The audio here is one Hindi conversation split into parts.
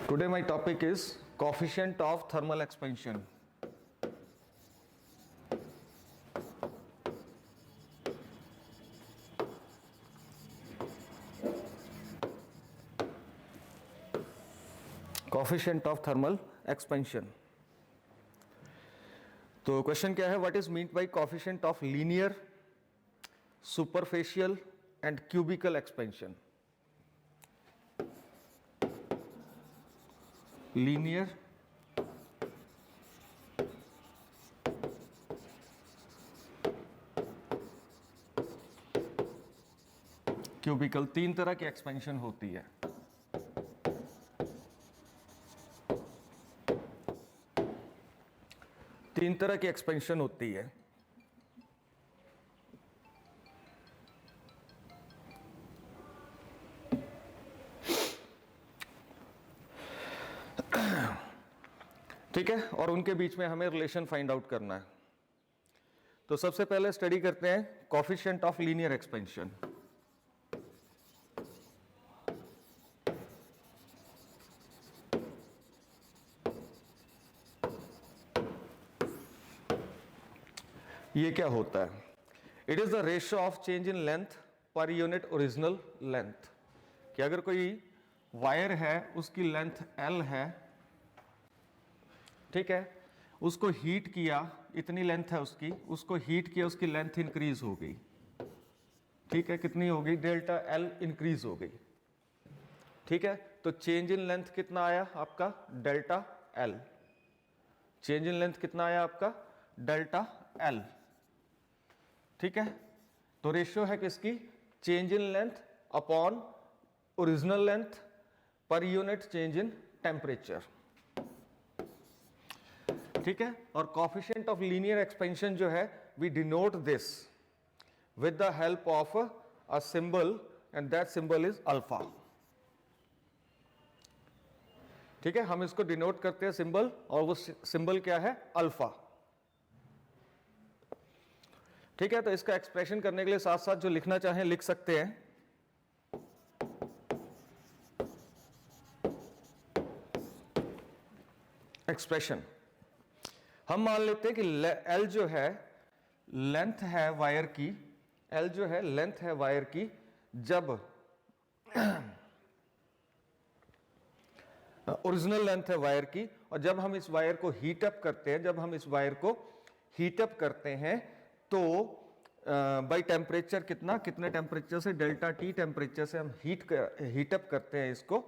Today my topic is coefficient of thermal expansion. Coefficient of thermal expansion. तो क्वेश्चन क्या है, what is meant by coefficient of linear, superficial and cubical expansion. Linear, cubical, तीन तरह की एक्सपेंशन होती है. तीन तरह की एक्सपेंशन होती है. ठीक है, और उनके बीच में हमें रिलेशन फाइंड आउट करना है. तो सबसे पहले स्टडी करते हैं कोफिशिएंट ऑफ लीनियर एक्सपेंशन. ये क्या होता है? It is the ratio of change in length per unit original length. कि अगर कोई वायर है, उसकी लेंथ L है, ठीक है, उसको हीट किया, इतनी लेंथ है उसकी, उसको हीट किया, उसकी लेंथ इंक्रीज हो गई. ठीक है, कितनी हो गई? डेल्टा L इंक्रीज हो गई. ठीक है, तो चेंज इन लेंथ कितना आया आपका? Delta L. Change in length कितना आया आपका? Delta L. ठीक है, तो रेशियो है किसकी? Change in length upon original length per unit change in temperature. ठीक है, और कोफिशिएंट ऑफ लीनियर एक्सपेंशन जो है, we denote this with the help of a symbol and that symbol is alpha. ठीक है, हम इसको डिनोट करते हैं सिंबल, और वो सिंबल क्या है? अल्फा. ठीक है, तो इसका एक्सप्रेशन करने के लिए साथ साथ जो लिखना चाहें लिख सकते हैं. एक्सप्रेशन हम मान लेते हैं कि L जो है लेंथ है वायर की, L जो है लेंथ है वायर की, जब ओरिजिनल लेंथ है वायर की, और जब हम इस वायर को हीट अप करते हैं, जब हम इस वायर को हीट अप करते हैं, तो बाय टेम्परेचर कितने टेम्परेचर से? डेल्टा T टेम्परेचर से हम हीट अप करते हैं इसको.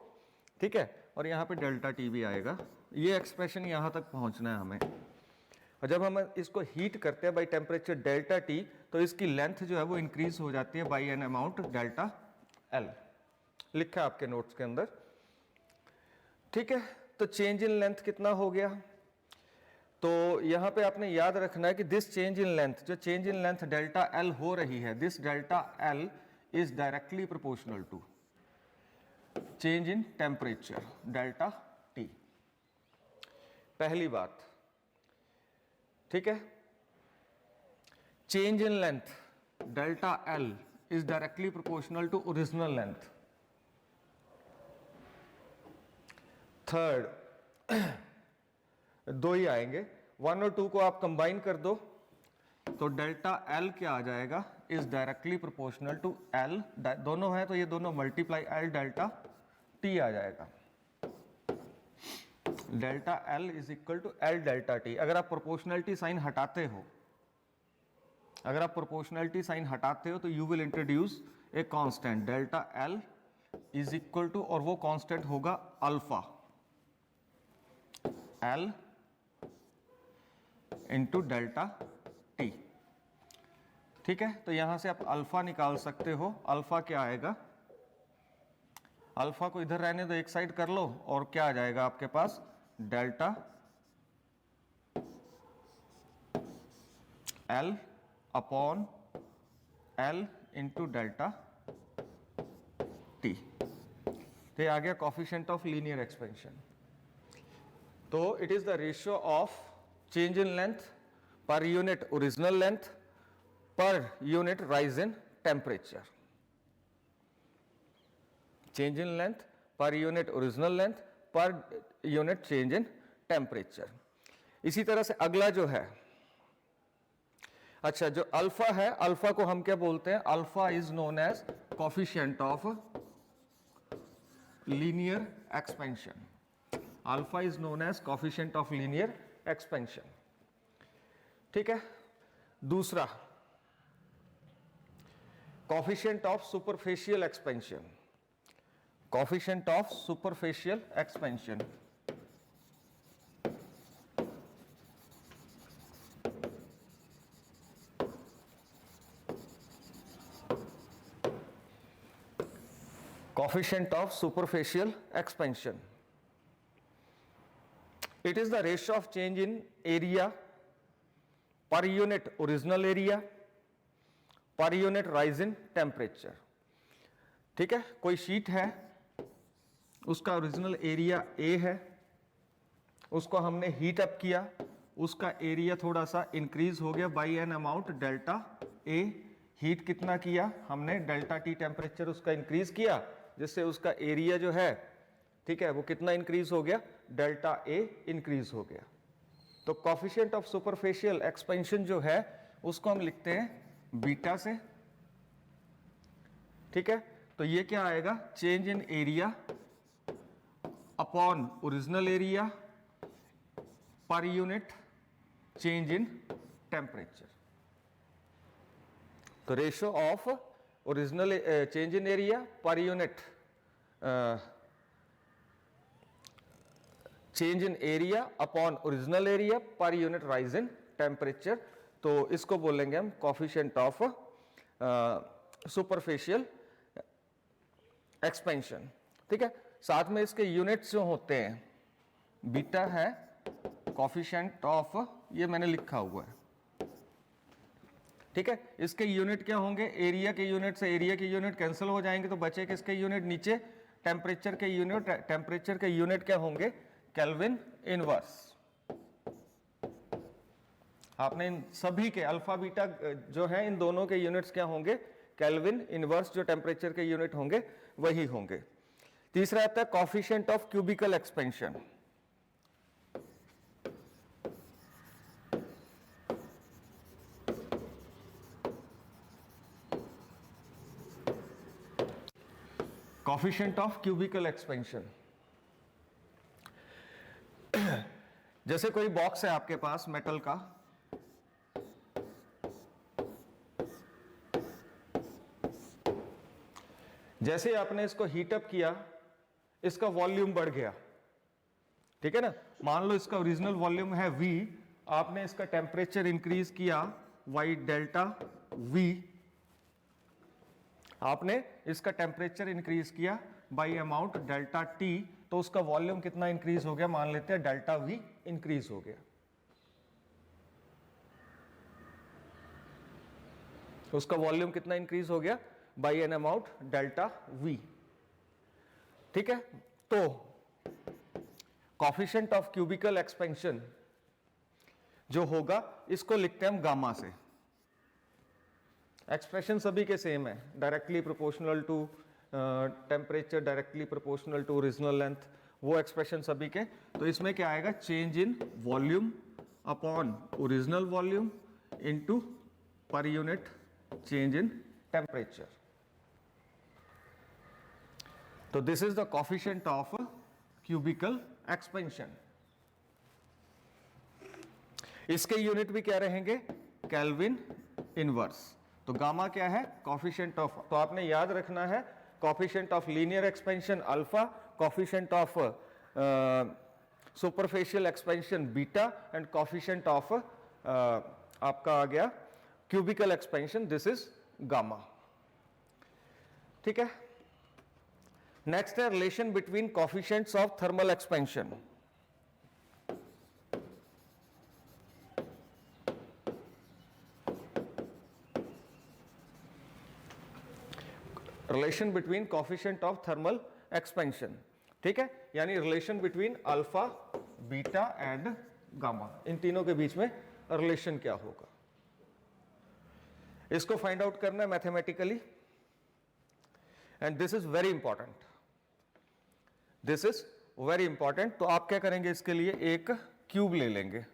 ठीक है, और यहां पे डेल्टा T भी आएगा. ये एक्सप्रेशन यहां तक पहुंचना है हमें. और जब हम इसको हीट करते हैं बाय टेम्परेचर डेल्टा T, तो इसकी लेंथ जो है वो इंक्रीज हो जाती है by an amount delta L. लिखा है आपके नोट्स के अंदर. ठीक है, तो चेंज इन लेंथ कितना हो गया? तो यहां पे आपने याद रखना है कि दिस चेंज इन लेंथ, जो change in length delta L हो रही है, this delta L is directly proportional to change in temperature delta T. पहली बात. ठीक है, change in length delta L is directly proportional to original length. Third, दो ही आएंगे, 1 और 2 को आप कंबाइन कर दो, तो डेल्टा L क्या आ जाएगा? Is directly proportional to L. दोनों है तो ये दोनों मल्टीप्लाई L डेल्टा T आ जाएगा. Delta L is equal to L delta T. अगर आप प्रोपोर्शनलिटी साइन हटाते हो, अगर आप प्रोपोर्शनलिटी साइन हटाते हो, तो you will introduce a constant delta L is equal to, और वो कांस्टेंट होगा alpha L into delta T. ठीक है, तो यहां से आप अल्फा निकाल सकते हो. अल्फा क्या आएगा? अल्फा को इधर रहने दो, एक साइड कर लो, और क्या आ जाएगा आपके पास? Delta L upon L into delta T. तो ये आ गया कोफिशिएंट ऑफ लीनियर एक्सपेंशन. तो it is the ratio of change in length per unit original length per unit rise in temperature. Change in length per unit original length per unit change in temperature. इसी तरह से अगला जो है, अच्छा जो अल्फा है, अल्फा को हम क्या बोलते हैं, alpha is known as coefficient of linear expansion. Alpha is known as coefficient of linear expansion. ठीक है। दूसरा coefficient of superficial expansion, coefficient of superficial expansion. Coefficient of superficial expansion. It is the ratio of change in area per unit original area per unit rise in temperature. ठीक है, कोई शीट है, उसका ओरिजिनल एरिया A है, उसको हमने हीट अप किया, उसका एरिया थोड़ा सा इंक्रीज हो गया by N amount delta A। Heat कितना किया हमने, डेल्टा T टेम्परेचर उसका इंक्रीज किया, जिससे उसका एरिया जो है, ठीक है, वो कितना इंक्रीज हो गया, डेल्टा A इंक्रीज हो गया। तो कोफिशिएंट ऑफ सुपरफिशियल एक्सपेंशन जो है उसको हम लिखते हैं बीटा से। ठीक है, तो ये क्या आएगा, change in area upon original area per unit change in temperature. तो ratio of original change in area per unit change in area upon original area per unit rise in temperature. तो इसको बोलेंगे हम कोफिशिएंट ऑफ सुपरफिशियल एक्सपेंशन। ठीक है, साथ में इसके यूनिट्स जो होते हैं, बीटा है कोफिशिएंट ऑफ, ये मैंने लिखा हुआ है। ठीक है, इसके यूनिट क्या होंगे, एरिया के यूनिट से एरिया के यूनिट कैंसिल हो जाएंगे, तो बचे किसके यूनिट, नीचे टेम्परेचर के यूनिट। टेम्परेचर के यूनिट क्या होंगे, केल्विन इनवर्स। आपने इन सभी के अल्फा बीटा जो है, इन दोनों के यूनिट्स क्या होंगे, केल्विन इनवर्स। जो टेम्परेचर के यूनिट होंगे वही होंगे। तीसरा आता है coefficient of cubical expansion. Coefficient of cubical expansion, जैसे कोई बॉक्स है आपके पास मेटल का, जैसे आपने इसको हीटअप किया, इसका वॉल्यूम बढ़ गया। ठीक है ना, मान लो इसका ओरिजिनल वॉल्यूम है V, आपने इसका टेम्परेचर इंक्रीज किया Y डेल्टा V, आपने इसका टेम्परेचर इंक्रीज किया बाई अमाउंट डेल्टा T, तो उसका वॉल्यूम कितना इंक्रीज हो गया, मान लेते हैं डेल्टा V इंक्रीज हो गया। उसका वॉल्यूम कितना इंक्रीज हो गया, by N amount delta V। ठीक है, तो कोफिशिएंट ऑफ क्यूबिकल एक्सपेंशन जो होगा, इसको लिखते हैं हम गामा से। एक्सप्रेशन सभी के सेम है, directly proportional to temperature, directly proportional to original length, वो एक्सप्रेशन सभी के। तो इसमें क्या आएगा, change in volume upon original volume into per unit change in temperature. तो this is the coefficient of cubical expansion. इसके यूनिट भी क्या रहेंगे, केल्विन इनवर्स। तो गामा क्या है, कोफिशिएंट ऑफ, तो आपने याद रखना है coefficient of linear expansion alpha, coefficient of superficial expansion beta, and coefficient of आपका आ गया cubical expansion, this is gamma. ठीक है, नेक्स्ट है relation between coefficients of thermal expansion. Relation between coefficient of thermal expansion. ठीक है, यानी relation between alpha, beta and gamma, इन तीनों के बीच में रिलेशन क्या होगा, इसको फाइंड आउट करना है mathematically, and this is very important. This is very important. तो आप क्या करेंगे, इसके लिए एक क्यूब ले लेंगे।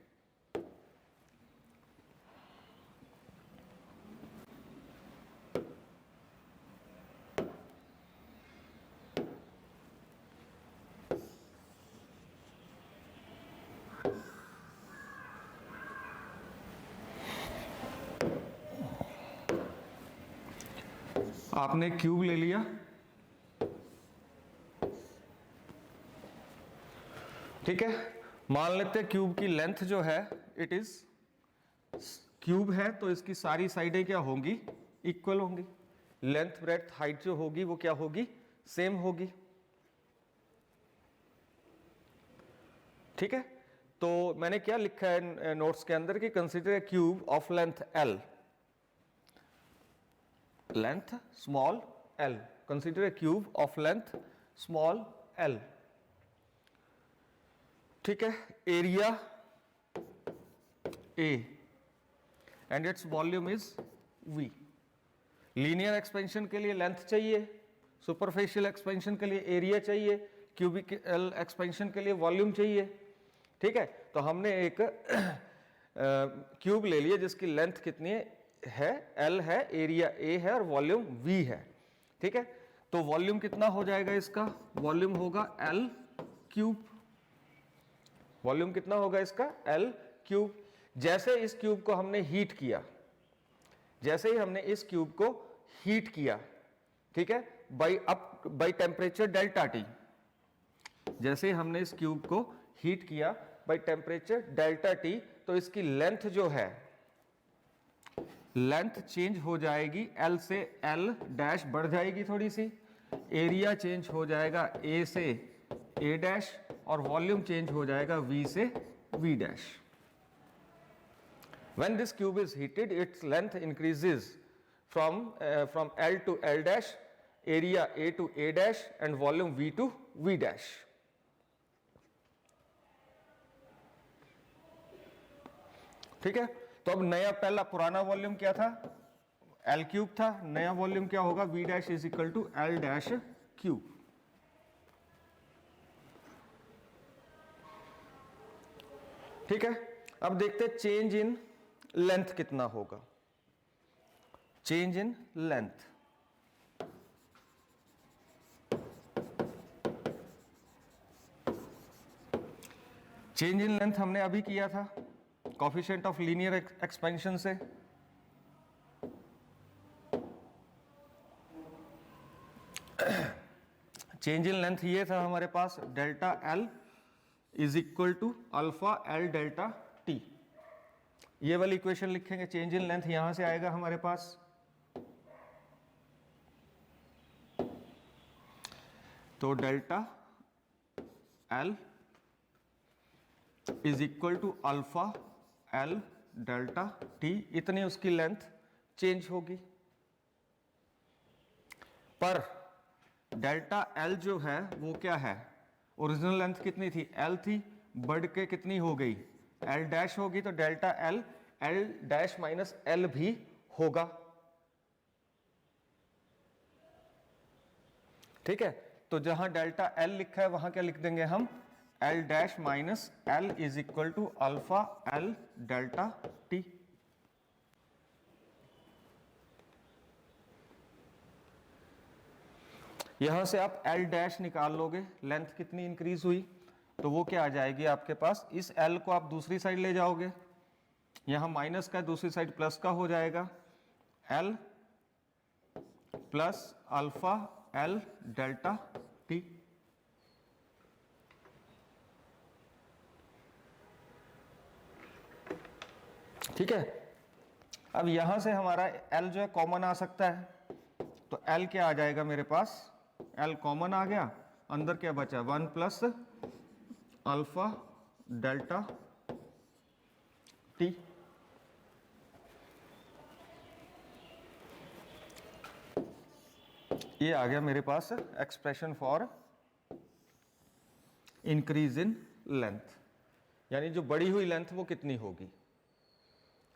आपने क्यूब ले लिया, ठीक है। मान लेते हैं क्यूब की लेंथ जो है इट इज, क्यूब है तो इसकी सारी साइडें क्या होंगी, इक्वल होंगी। लेंथ ब्रेड्थ हाइट जो होगी वो क्या होगी, सेम होगी, ठीक है। तो मैंने क्या लिखा है नोट्स के अंदर कि consider a cube of length L, length small l, consider a cube of length small l, ठीक है। Area A and its volume is V। Linear expansion के लिए लेंथ चाहिए, सुपरफिशियल एक्सपेंशन के लिए एरिया चाहिए, क्यूबिकल एक्सपेंशन के लिए वॉल्यूम चाहिए, ठीक है। तो हमने एक क्यूब ले लिया जिसकी लेंथ कितनी है, L है, एरिया A है और वॉल्यूम V है, ठीक है। तो वॉल्यूम कितना हो जाएगा इसका, वॉल्यूम होगा L क्यूब, वॉल्यूम कितना होगा इसका, L क्यूब। जैसे इस क्यूब को हमने हीट किया, जैसे ही हमने इस क्यूब को हीट किया, ठीक है, बाई टेम्परेचर डेल्टा टी, जैसे ही हमने इस क्यूब को हीट किया बाई टेम्परेचर डेल्टा टी, तो इसकी लेंथ जो है, लेंथ चेंज हो जाएगी, L से L डैश बढ़ जाएगी थोड़ी सी, एरिया चेंज हो जाएगा A से A डैश और वॉल्यूम चेंज हो जाएगा V से V dash. When this cube is heated, its length increases from L to L dash, area A to A dash and volume V to V dash. ठीक है। तो अब नया, पहला पुराना वॉल्यूम क्या था, L क्यूब था, नया वॉल्यूम क्या होगा, V dash is equal to L dash cube. ठीक है। अब देखते हैं चेंज इन लेंथ कितना होगा, change in length. Change in length हमने अभी किया था कोफिशिएंट ऑफ लीनियर एक्सपेंशन से। चेंज इन लेंथ ये था हमारे पास, delta L is equal to alpha L delta T। ये वाली इक्वेशन लिखेंगे, चेंज इन लेंथ यहां से आएगा हमारे पास, तो delta L is equal to alpha L delta T, इतनी उसकी लेंथ चेंज होगी। पर डेल्टा L जो है वो क्या है, ओरिजिनल लेंथ कितनी थी, L थी, बढ़ के कितनी हो गई, L डैश होगी, तो delta L L dash minus L भी होगा, ठीक है। तो जहां डेल्टा L लिखा है वहां क्या लिख देंगे हम, L dash minus L is equal to alpha L delta T। यहां से आप L डैश निकाल लोगे, लेंथ कितनी इंक्रीज हुई, तो वो क्या आ जाएगी आपके पास, इस L को आप दूसरी साइड ले जाओगे, यहां माइनस का दूसरी साइड प्लस का हो जाएगा, L plus alpha L delta T। ठीक है। अब यहां से हमारा L जो है कॉमन आ सकता है, तो L क्या आ जाएगा मेरे पास, L कॉमन आ गया, अंदर क्या बचा, 1 प्लस अल्फा डेल्टा T। ये आ गया मेरे पास expression for increase in length, यानी जो बढ़ी हुई लेंथ वो कितनी होगी,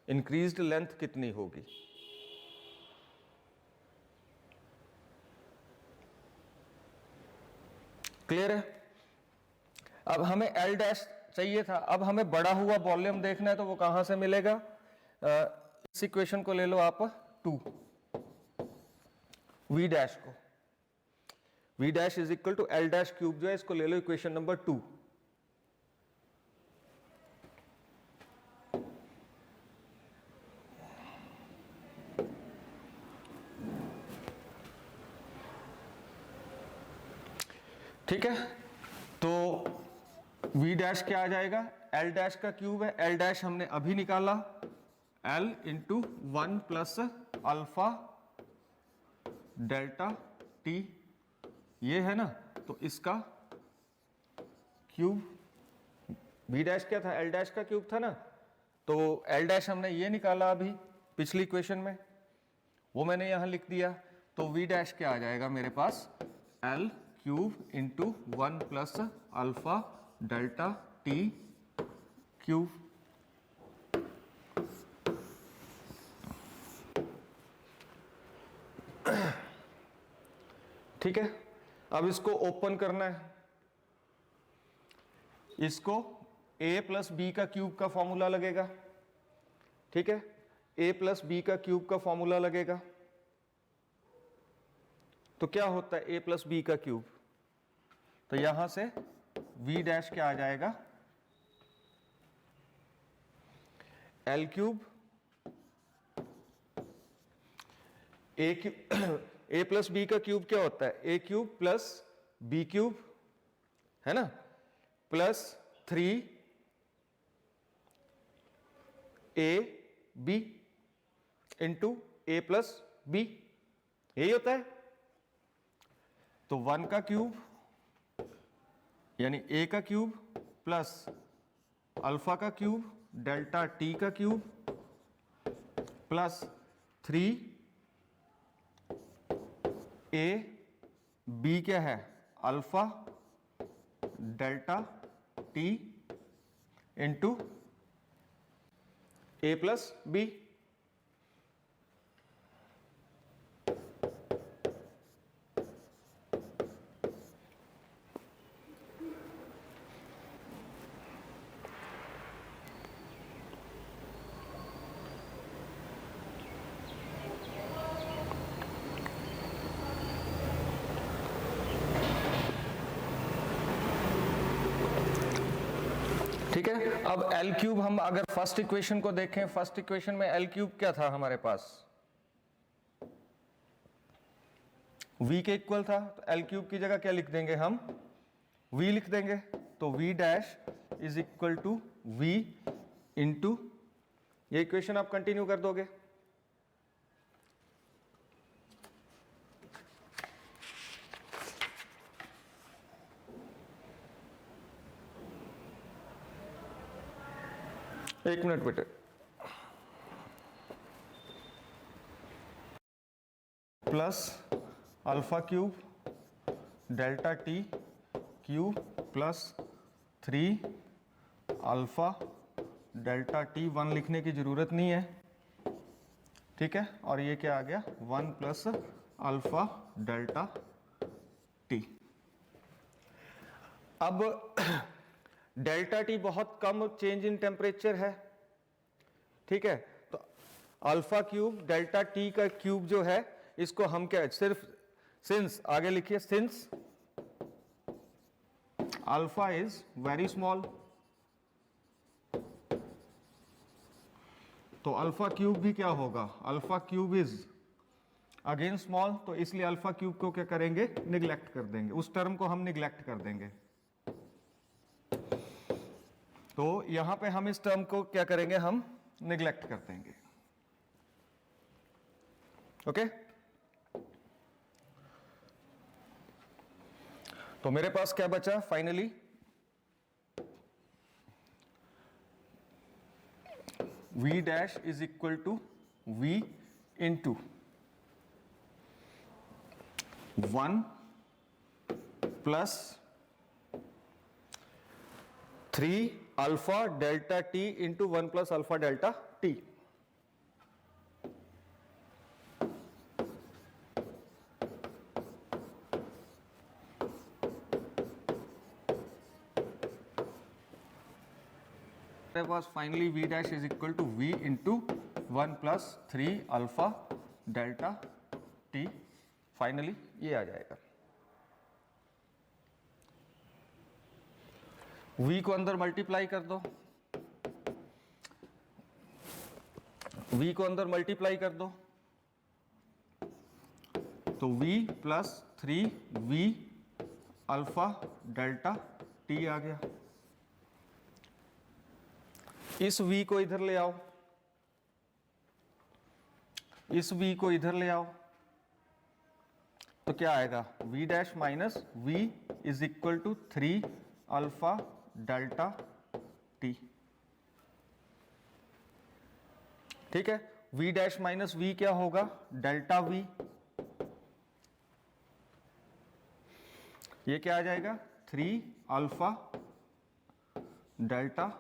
इंक्रीज्ड लेंथ कितनी होगी। क्लियर है। अब हमें एल डैश चाहिए था, अब हमें बढ़ा हुआ वॉल्यूम देखना है, तो वो कहां से मिलेगा? इस इक्वेशन को ले लो आप 2, वी डैश को, V dash is equal to L dash cube जो है, इसको ले लो इक्वेशन नंबर 2। ठीक है, तो v डैश क्या आ जाएगा? l डैश का क्यूब है, l डैश हमने अभी निकाला, l into 1 plus alpha delta t, ये है ना, तो इसका क्यूब। v डैश क्या था? l डैश का क्यूब था ना, तो l डैश हमने ये निकाला अभी पिछली इक्वेशन में, वो मैंने यहां लिख दिया। तो v डैश क्या आ जाएगा मेरे पास? l cube into 1 plus alpha delta t cube. ठीक है, अब इसको ओपन करना है, इसको a प्लस बी का क्यूब का फॉर्मूला लगेगा। ठीक है, a प्लस बी का क्यूब का फॉर्मूला लगेगा, तो क्या होता है a प्लस बी का क्यूब? तो यहां से v डैश क्या आ जाएगा? l cube a plus b का क्यूब क्या होता है? a cube plus b cube, है ना, plus 3 a b into a plus b, यही होता है। तो 1 का क्यूब यानी a का क्यूब प्लस अल्फा का क्यूब डेल्टा t का क्यूब प्लस 3 a b क्या है? Alpha delta t into a plus b. ठीक है, अब L क्यूब हम अगर फर्स्ट इक्वेशन को देखें, फर्स्ट इक्वेशन में L क्यूब क्या था हमारे पास? V के इक्वल था, तो L क्यूब की जगह क्या लिख देंगे हम? V लिख देंगे। तो V dash is equal to V into, ये इक्वेशन आप कंटिन्यू कर दोगे, एक मिनट बेटे, plus alpha cube delta T cube plus 3 alpha delta T, 1 लिखने की जरूरत नहीं है। ठीक है, और ये क्या आ गया? 1 प्लस अल्फा डेल्टा टी। अब डेल्टा टी बहुत कम चेंज इन टेम्परेचर है। ठीक है, तो अल्फा क्यूब डेल्टा टी का क्यूब जो है, इसको हम क्या, सिर्फ सिंस आगे लिखिए, since alpha is very small, तो अल्फा क्यूब भी क्या होगा? Alpha cube is again small, तो इसलिए अल्फा क्यूब को क्या करेंगे? निग्लेक्ट कर देंगे, उस टर्म को हम निग्लेक्ट कर देंगे। तो यहां पे हम इस टर्म को क्या करेंगे? हम निग्लेक्ट कर देंगे। ओके, तो मेरे पास क्या बचा finally? V dash is equal to V into 1 plus 3 alpha delta T into 1 plus alpha delta T. हमारे पास finally v dash is equal to v into 1 plus 3 alpha delta t, finally ये आ जाएगा। v को अंदर मल्टीप्लाई कर दो, v को अंदर मल्टीप्लाई कर दो तो v plus 3v alpha delta t आ गया। इस v को इधर ले आओ, इस v को इधर ले आओ तो क्या आएगा, v dash minus v is equal to 3 alpha delta t। ठीक है, v डैश माइनस v क्या होगा, डेल्टा v। ये क्या आ जाएगा, 3 अल्फा डेल्टा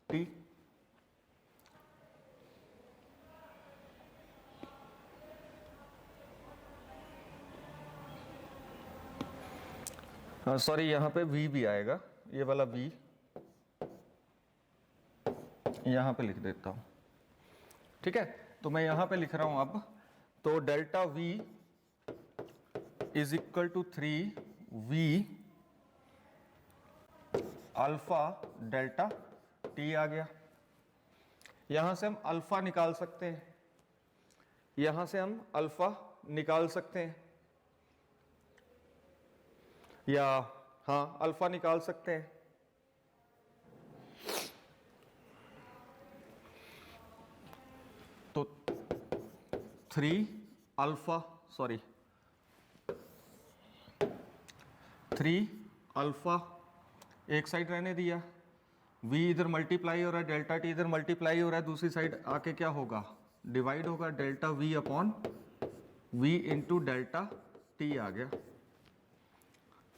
t। सॉरी, यहां पे v भी आएगा, ये वाला v यहां पे लिख देता हूं। ठीक है, तो मैं यहां पे लिख रहा हूं अब, तो delta v is equal to 3v alpha delta t आ गया। यहां से हम अल्फा निकाल सकते हैं, यहां से हम अल्फा निकाल सकते हैं, या हाँ अल्फा निकाल सकते हैं। तो 3 अल्फा, सॉरी 3 अल्फा एक साइड रहने दिया, v इधर मल्टीप्लाई हो रहा है, डेल्टा t इधर मल्टीप्लाई हो रहा है, दूसरी साइड आके क्या होगा, डिवाइड होगा, delta v upon v into delta t आ गया।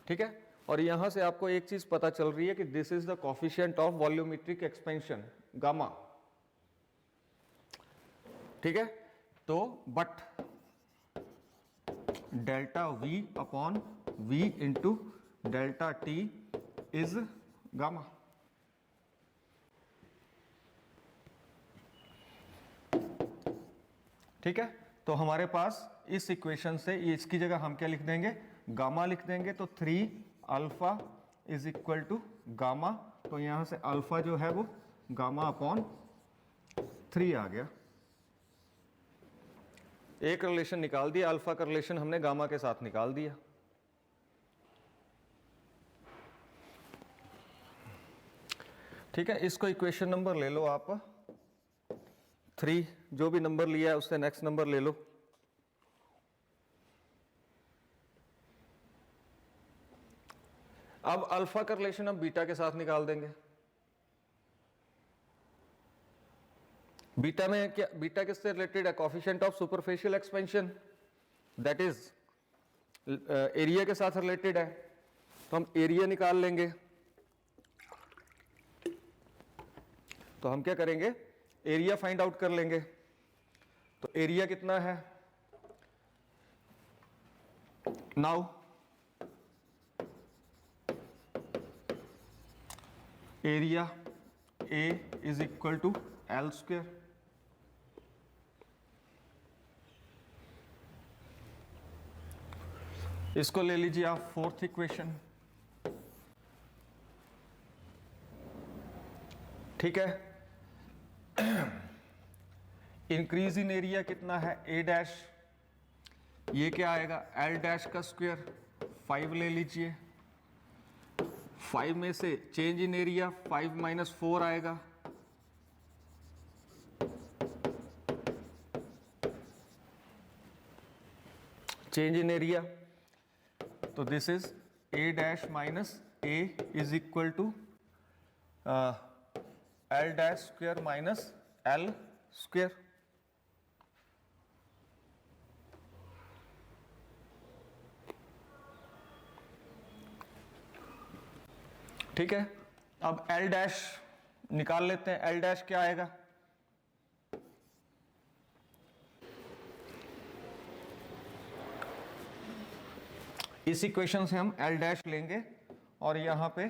ठीक है, और यहां से आपको एक चीज पता चल रही है कि this is the coefficient of volumetric expansion gamma. ठीक है, तो but delta v upon v into delta t is gamma. ठीक है, तो हमारे पास इस इक्वेशन से इसकी जगह हम क्या लिख देंगे, गामा लिख देंगे। तो 3 alpha is equal to gamma, तो यहां से अल्फा जो है वो गामा अपॉन 3 आ गया। एक रिलेशन निकाल दिया, अल्फा का रिलेशन हमने गामा के साथ निकाल दिया। ठीक है, इसको इक्वेशन नंबर ले लो आप 3, जो भी नंबर लिया है उससे नेक्स्ट नंबर ले लो। अब अल्फा का रिलेशन हम बीटा के साथ निकाल देंगे। बीटा में क्या, बीटा किससे रिलेटेड है, coefficient of superficial expansion, that is area के साथ रिलेटेड है। तो हम एरिया निकाल लेंगे। तो हम क्या करेंगे, एरिया फाइंड आउट कर लेंगे। तो एरिया कितना है, now area A is equal to L square. इसको ले लीजिए आप फोर्थ इक्वेशन। ठीक है, इंक्रीज इन एरिया कितना है, A डैश, ये क्या आएगा, L डैश का स्क्वायर 5 ले लीजिए। 5 में से चेंज इन एरिया 5 माइनस 4 आएगा, चेंज इन एरिया। तो this is A dash minus A is equal to L dash square minus L square. ठीक है, अब L डैश निकाल लेते हैं। L डैश क्या आएगा, इस इक्वेशन से हम L डैश लेंगे और यहां पे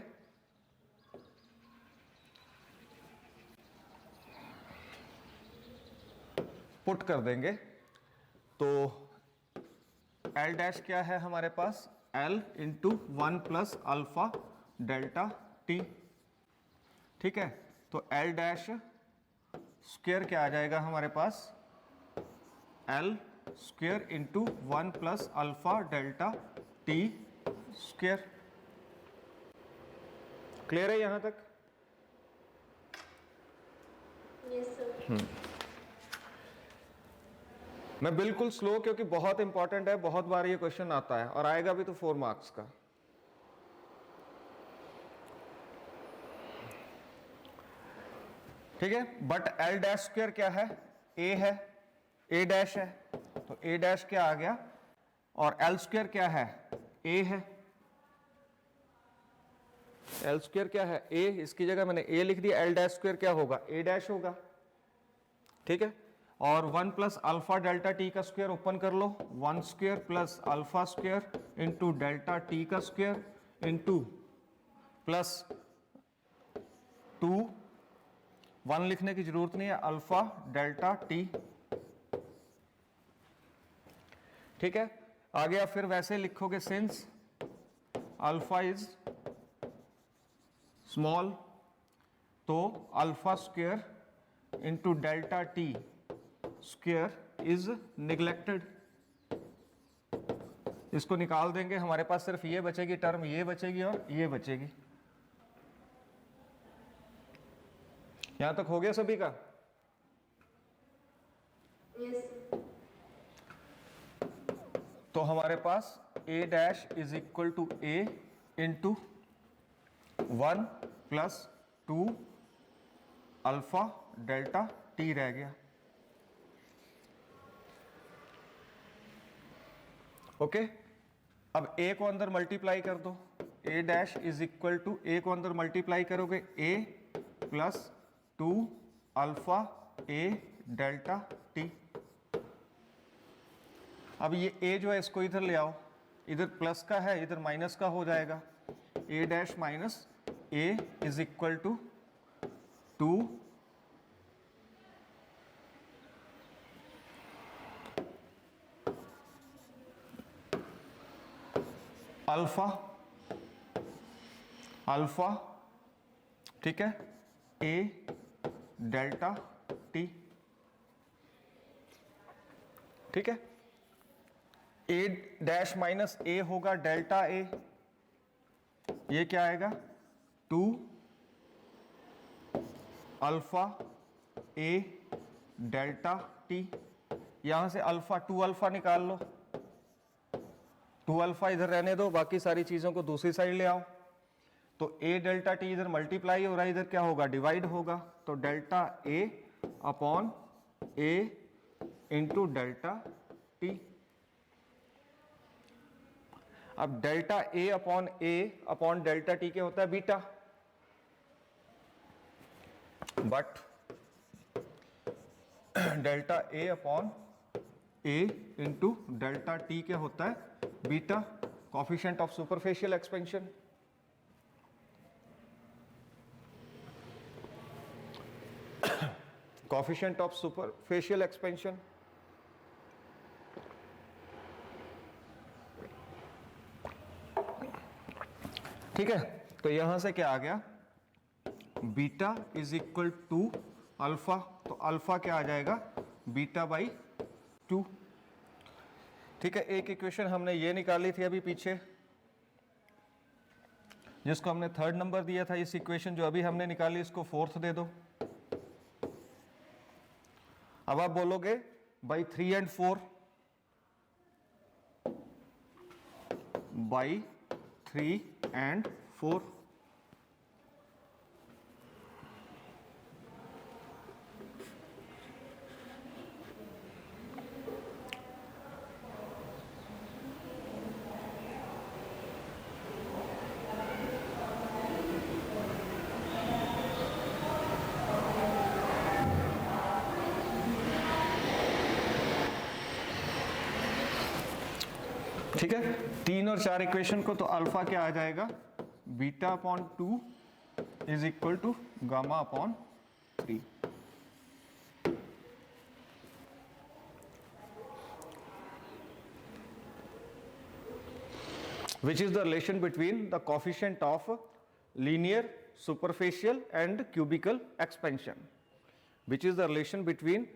पुट कर देंगे तो L डैश क्या है हमारे पास, L into 1 plus alpha delta T, ठीक है। तो L डैश स्क्वायर क्या आ जाएगा हमारे पास, L square into 1 plus alpha delta T square. Clear है यहां तक? Yes sir. मैं बिल्कुल स्लो, क्योंकि बहुत इंपॉर्टेंट है, बहुत बार ये क्वेश्चन आता है और आएगा भी तो 4 मार्क्स का। ठीक है, बट L डैश स्क्वायर क्या है, A है, A डैश है, तो A डैश क्या आ गया, और L स्क्वायर क्या है, A है। L स्क्वायर क्या है, A, इसकी जगह मैंने A लिख दिया, L डैश स्क्वायर क्या होगा, A डैश होगा, ठीक है। और 1 प्लस अल्फा डेल्टा टी का स्क्वायर ओपन कर लो, 1 square plus alpha square into delta T का स्क्वायर इंटू प्लस 2, 1 लिखने की जरूरत नहीं है, अल्फा डेल्टा टी, ठीक है। आगे आप फिर वैसे लिखोगे, सिंस अल्फा इज स्मॉल, तो alpha square into delta T square is neglected. इसको निकाल देंगे, हमारे पास सिर्फ ये बचेगी टर्म, ये बचेगी और ये बचेगी। यहां तक हो गया सभी का? यस। तो हमारे पास A dash is equal to A into 1 plus 2 alpha delta T रह गया। ओके, अब A को अंदर मल्टीप्लाई कर दो, A dash is equal to, A को अंदर मल्टीप्लाई करोगे A plus 2 alpha A delta T. अब ये A जो है इसको इधर ले आओ, इधर प्लस का है, इधर माइनस का हो जाएगा, A dash minus A is equal to 2 alpha alpha, ठीक है, A डेल्टा टी, ठीक है। A डैश माइनस A होगा डेल्टा A, ये क्या आएगा, 2 अल्फा A डेल्टा टी। यहां से अल्फा 2 अल्फा निकाल लो, 2 अल्फा इधर रहने दो, बाकी सारी चीजों को दूसरी साइड ले आओ। तो A डेल्टा टी इधर मल्टीप्लाई हो रहा है, इधर क्या होगा, डिवाइड होगा, तो delta A upon A into delta T. अब delta A upon delta T क्या होता है, beta, but delta A upon A into delta T क्या होता है, beta, coefficient of superficial expansion. Coefficient of superficial expansion, ठीक है। तो यहां से क्या आ गया, beta is equal to alpha, तो अल्फा क्या आ जाएगा, बीटा बाई 2, ठीक है। एक इक्वेशन हमने ये निकाली थी अभी पीछे, जिसको हमने 3rd नंबर दिया था, इस इक्वेशन जो अभी हमने निकाली इसको 4th दे दो। अब आप बोलोगे बाई 3 and 4, बाई 3 and 4, ठीक है। 3 और 4 इक्वेशन को, तो अल्फा क्या आ जाएगा, beta upon 2 is equal to gamma upon 3। which is the relation between the coefficient of linear superficial and cubical expansion, which is the relation between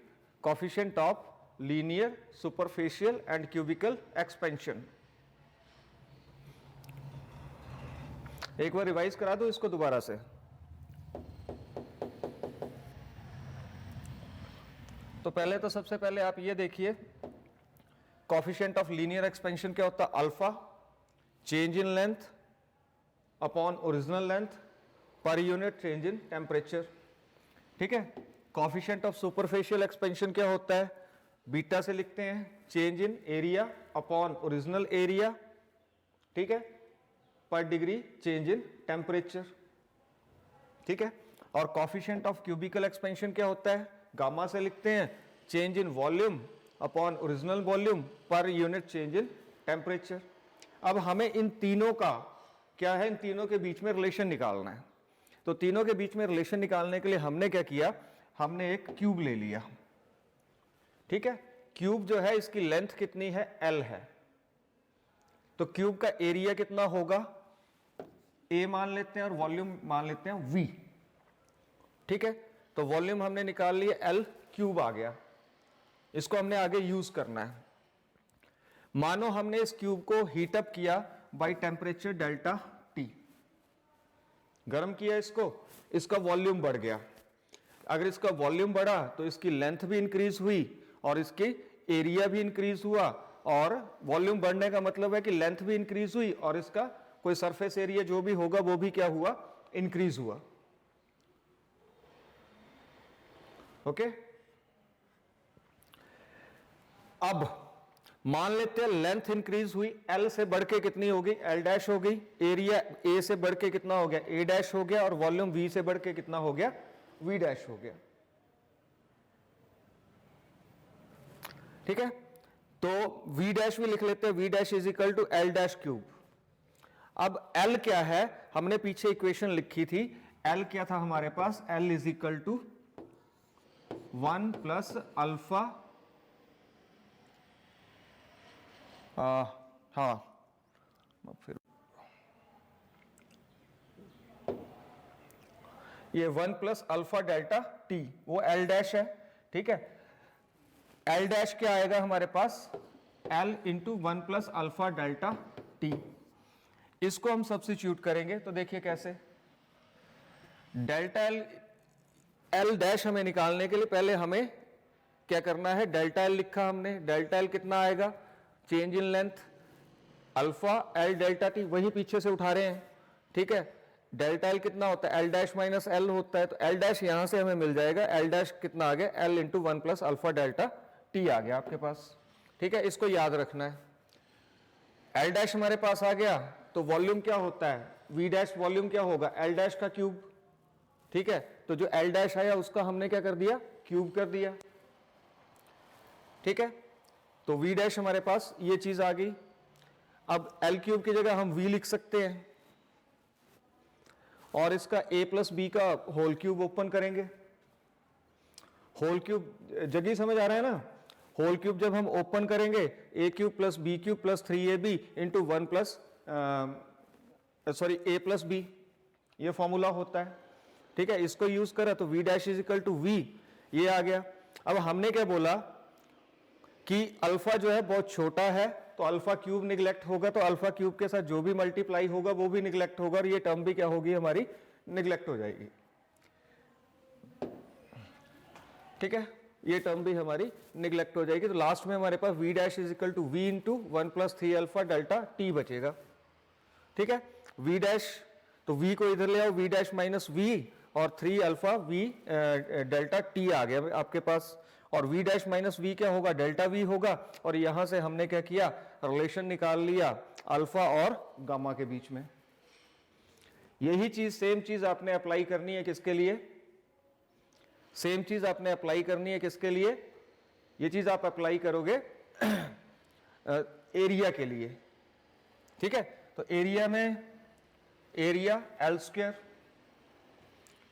coefficient of linear superficial and cubical expansion. एक बार रिवाइज करा दो इसको दोबारा से. तो पहले तो सबसे पहले आप ये देखिए कोफिशिएंट ऑफ लीनियर एक्सपेंशन क्या होता है, alpha change in length upon original length per unit change in temperature. ठीक है. कोफिशिएंट ऑफ सुपरफिशियल एक्सपेंशन क्या होता है, बीटा से लिखते हैं change in area upon original area. ठीक है. पर डिग्री चेंज इन टेम्परेचर. ठीक है. और कोफिशिएंट ऑफ क्यूबिकल एक्सपेंशन क्या होता है, गामा से लिखते हैं change in volume upon original volume पर यूनिट चेंज इन टेम्परेचर. अब हमें इन तीनों का क्या है, इन तीनों के बीच में रिलेशन निकालना है. तो तीनों के बीच में रिलेशन निकालने के लिए हमने क्या किया, हमने एक क्यूब ले लिया. ठीक है. क्यूब जो है इसकी लेंथ कितनी है, L है. तो क्यूब का एरिया कितना होगा, A मान लेते हैं और वॉल्यूम मान लेते हैं V. ठीक है. तो वॉल्यूम हमने निकाल लिया, L क्यूब आ गया. इसको हमने आगे यूज करना है. मानो हमने इस क्यूब को हीट अप किया बाय टेम्परेचर डेल्टा T, गर्म किया इसको, इसका वॉल्यूम बढ़ गया. अगर इसका वॉल्यूम बढ़ा तो इसकी लेंथ भी इंक्रीज हुई और इसकी एरिया भी इंक्रीज हुआ. और वॉल्यूम बढ़ने का मतलब है कि लेंथ भी इंक्रीज हुई और इसका कोई सरफेस एरिया जो भी होगा वो भी क्या हुआ, इंक्रीज हुआ. ओके. अब मान लेते हैं लेंथ इंक्रीज हुई, L से बढ़ के कितनी होगी, L डैश हो गई. एरिया A से बढ़ के कितना हो गया, A डैश हो गया. और वॉल्यूम V से बढ़ के कितना हो गया, V डैश हो गया. ठीक है. तो V डैश भी लिख लेते हैं, V dash is equal to L dash cube. अब L क्या है, हमने पीछे इक्वेशन लिखी थी. L क्या था हमारे पास, L is equal to 1 plus alpha, हाँ फिर ये 1 प्लस अल्फा डेल्टा T, वो L डैश है. ठीक है. L डैश क्या आएगा हमारे पास, L into 1 plus alpha delta T. इसको हम सब्स्टिट्यूट करेंगे तो देखिए कैसे, डेल्टा L डैश हमें निकालने के लिए पहले हमें क्या करना है, डेल्टा L लिखा हमने. डेल्टा L कितना आएगा, change in length alpha L delta T, वही पीछे से उठा रहे हैं. ठीक है. डेल्टा L कितना होता है, L डैश माइनस L होता है. तो L डैश यहां से हमें मिल जाएगा, L डैश कितना आ गया, L into 1 plus alpha delta T आ गया आपके पास. ठीक है. इसको याद रखना है. L डैश हमारे पास आ गया तो वॉल्यूम क्या होता है, V डैश वॉल्यूम क्या होगा, L डैश का क्यूब. ठीक है. तो जो L डैश आया उसका हमने क्या कर दिया, क्यूब कर दिया. ठीक है. तो V डैश हमारे पास ये चीज आ गई. अब L क्यूब की जगह हम V लिख सकते हैं और इसका A प्लस बी का होल क्यूब ओपन करेंगे. होल क्यूब जगह समझ आ रहा है ना. होल क्यूब जब हम ओपन करेंगे, A cube plus b cube plus 3AB into 1 plus A plus b, ये फॉर्मूला होता है. ठीक है. इसको यूज करा तो V dash is equal to V, ये आ गया. अब हमने क्या बोला कि अल्फा जो है बहुत छोटा है तो अल्फा क्यूब निगलेक्ट होगा, तो अल्फा क्यूब के साथ जो भी मल्टीप्लाई होगा वो भी निगलेक्ट होगा और ये टर्म भी क्या होगी हमारी, निगलेक्ट हो जाएगी. ठीक है. ये टर्म भी हमारी निगलेक्ट हो जाएगी. तो लास्ट में हमारे पास V dash is equal to V into 1 plus 3 alpha delta T बचेगा. ठीक है. V डैश, तो V को इधर ले आओ, V डैश माइनस V और 3 अल्फा V डेल्टा T आ गया आपके पास. और V डैश माइनस V क्या होगा, डेल्टा V होगा. और यहां से हमने क्या किया, रिलेशन निकाल लिया अल्फा और गामा के बीच में. यही चीज, सेम चीज आपने अप्लाई करनी है किसके लिए, सेम चीज आपने अप्लाई करनी है किसके लिए, ये चीज आप अप्लाई करोगे एरिया के लिए. ठीक है. तो एरिया में एरिया L स्क्वायर.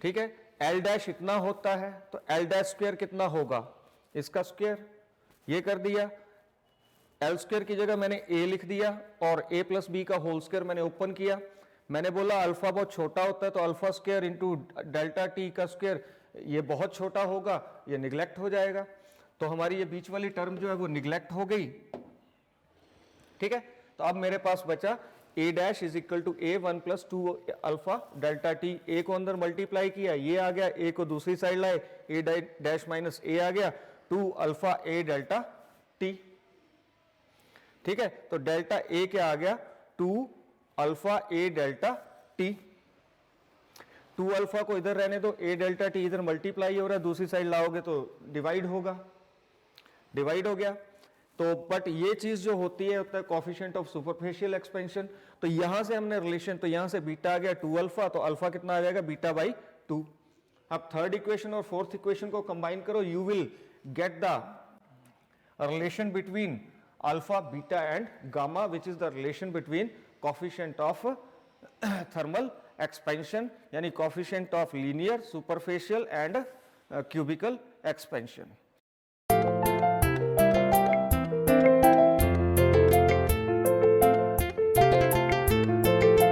ठीक है. L डैश इतना होता है तो L डैश स्क्वायर कितना होगा, इसका स्क्वायर. ये कर दिया. एल स्क्वायर की जगह मैंने ए लिख दिया और ए प्लस बी का होल स्क्वायर मैंने ओपन किया। मैंने बोला अल्फा बहुत छोटा होता है तो alpha square into delta T का स्क्वायर ये बहुत छोटा होगा, ये निगलेक्ट हो जाएगा, तो हमारी ये बीच वाली टर्म जो है वो निगलेक्ट हो गई। ठीक है, तो अब मेरे पास बचा a dash is equal to A 1 plus 2 alpha delta T. A को अंदर मल्टीप्लाई किया, ये आ गया, ए को दूसरी साइड लाए, ए डैश माइनस ए आ गया, 2 अल्फा ए डेल्टा टी। ठीक है, तो डेल्टा ए क्या आ गया, 2 अल्फा ए डेल्टा टी। 2 अल्फा को इधर रहने दो, ए डेल्टा टी इधर मल्टीप्लाई हो रहा है, दूसरी साइड लाओगे तो डिवाइड होगा, डिवाइड हो गया। तो बट ये चीज जो होती है होता है कोफिशिएंट ऑफ सुपरफिशियल एक्सपेंशन। तो यहां से हमने रिलेशन, तो यहां से बीटा आ गया 2 अल्फा, तो अल्फा कितना आ जाएगा, बीटा बाई 2। अब थर्ड इक्वेशन और फोर्थ इक्वेशन को कंबाइन करो, you will get the relation between alpha beta and gamma which is the relation between coefficient of thermal expansion यानी coefficient of linear superficial and cubical expansion.